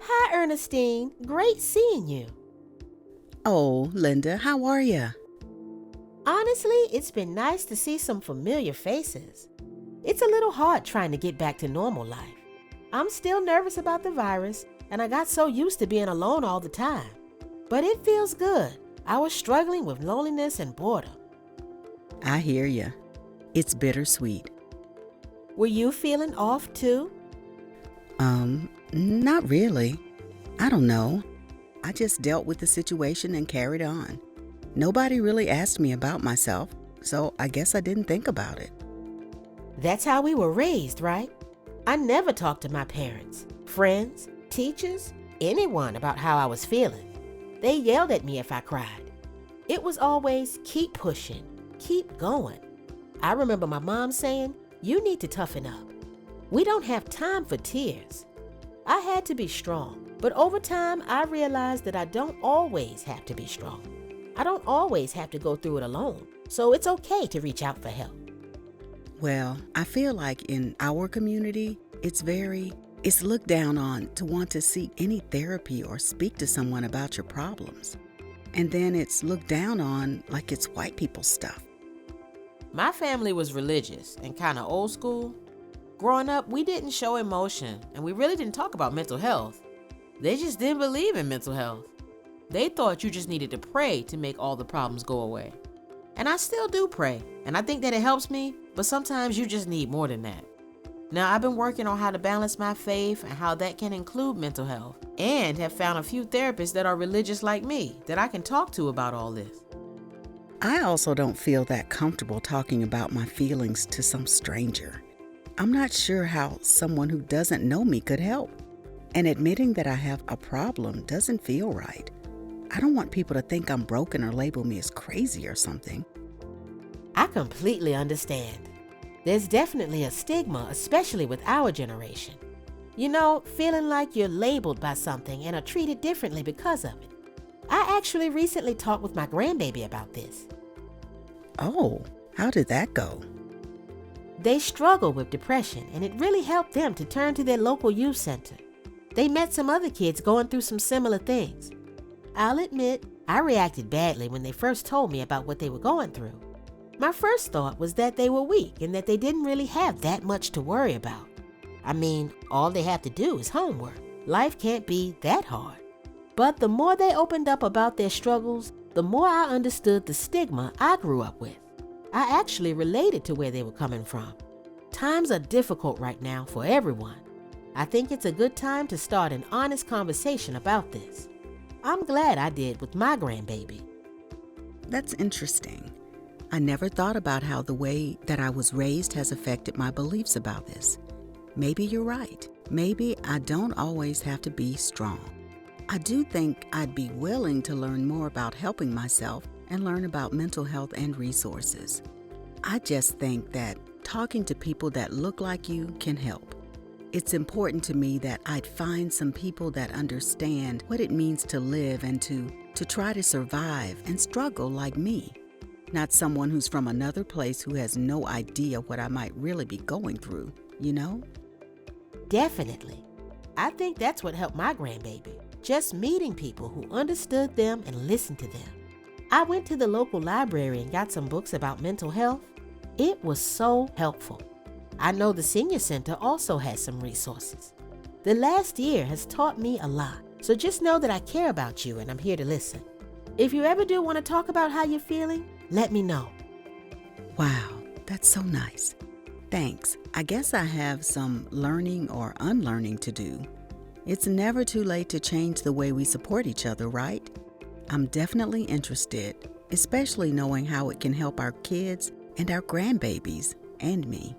Hi, Ernestine. Great seeing you. Oh, Linda, how are you? Honestly, it's been nice to see some familiar faces. It's a little hard trying to get back to normal life. I'm still nervous about the virus, and I got so used to being alone all the time. But it feels good. I was struggling with loneliness and boredom. I hear you. It's bittersweet. Were you feeling off too? Not really. I don't know. I just dealt with the situation and carried on. Nobody really asked me about myself, so I guess I didn't think about it. That's how we were raised, right? I never talked to my parents, friends, teachers, anyone about how I was feeling. They yelled at me if I cried. It was always keep pushing, keep going. I remember my mom saying, "You need to toughen up. We don't have time for tears." I had to be strong, but over time I realized that I don't always have to be strong. I don't always have to go through it alone, so it's okay to reach out for help. Well, I feel like in our community, it's looked down on to want to seek any therapy or speak to someone about your problems. And then it's looked down on like it's white people's stuff. My family was religious and kind of old school. Growing up, we didn't show emotion and we really didn't talk about mental health. They just didn't believe in mental health. They thought you just needed to pray to make all the problems go away. And I still do pray, and I think that it helps me, but sometimes you just need more than that. Now, I've been working on how to balance my faith and how that can include mental health, and have found a few therapists that are religious like me that I can talk to about all this. I also don't feel that comfortable talking about my feelings to some stranger. I'm not sure how someone who doesn't know me could help. And admitting that I have a problem doesn't feel right. I don't want people to think I'm broken or label me as crazy or something. I completely understand. There's definitely a stigma, especially with our generation. You know, feeling like you're labeled by something and are treated differently because of it. I actually recently talked with my grandbaby about this. Oh, how did that go? They struggle with depression, and it really helped them to turn to their local youth center. They met some other kids going through some similar things. I'll admit, I reacted badly when they first told me about what they were going through. My first thought was that they were weak and that they didn't really have that much to worry about. I mean, all they have to do is homework. Life can't be that hard. But the more they opened up about their struggles, the more I understood the stigma I grew up with. I actually related to where they were coming from. Times are difficult right now for everyone. I think it's a good time to start an honest conversation about this. I'm glad I did with my grandbaby. That's interesting. I never thought about how the way that I was raised has affected my beliefs about this. Maybe you're right. Maybe I don't always have to be strong. I do think I'd be willing to learn more about helping myself and learn about mental health and resources. I just think that talking to people that look like you can help. It's important to me that I'd find some people that understand what it means to live and to try to survive and struggle like me. Not someone who's from another place who has no idea what I might really be going through, you know? Definitely. I think that's what helped my grandbaby. Just meeting people who understood them and listened to them. I went to the local library and got some books about mental health. It was so helpful. I know the senior center also has some resources. The last year has taught me a lot, so just know that I care about you and I'm here to listen. If you ever do want to talk about how you're feeling, let me know. Wow, that's so nice. Thanks. I guess I have some learning or unlearning to do. It's never too late to change the way we support each other, right? I'm definitely interested, especially knowing how it can help our kids and our grandbabies and me.